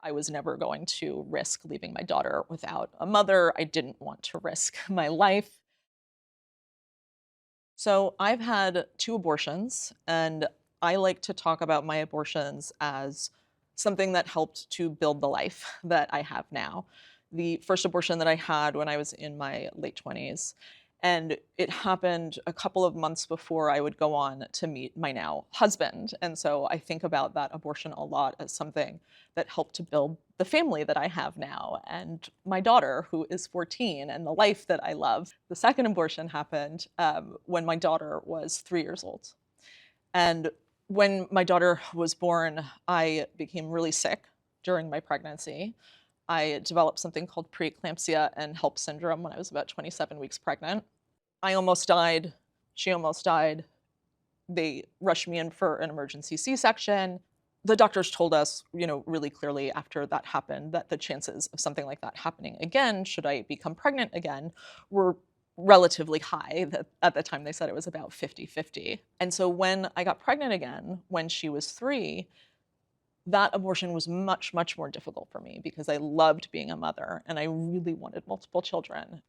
I was never going to risk leaving my daughter without a mother. I didn't want to risk my life. So I've had 2 abortions, and I like to talk about my abortions as something that helped to build the life that I have now. The first abortion that I had when I was in my late 20s, and it happened a couple of months before I would go on to meet my now husband. And so I think about that abortion a lot as something that helped to build the family that I have now and my daughter, who is 14, and the life that I love. The second abortion happened when my daughter was 3 years old. And when my daughter was born, I became really sick during my pregnancy. I developed something called preeclampsia and HELP syndrome when I was about 27 weeks pregnant. I almost died. She almost died. They rushed me in for an emergency C-section. The doctors told us, really clearly after that happened that the chances of something like that happening again, should I become pregnant again, were relatively high. At the time, they said it was about 50-50. And so when I got pregnant again, when she was 3, that abortion was much, much more difficult for me because I loved being a mother and I really wanted multiple children.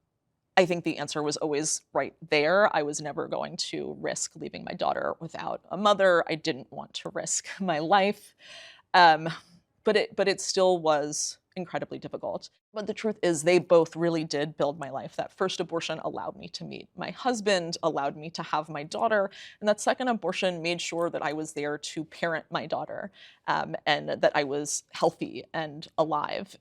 I think the answer was always right there. I was never going to risk leaving my daughter without a mother. I didn't want to risk my life. Um, but it still was incredibly difficult. But the truth is they both really did build my life. That first abortion allowed me to meet my husband, allowed me to have my daughter, and that second abortion made sure that I was there to parent my daughter, and that I was healthy and alive.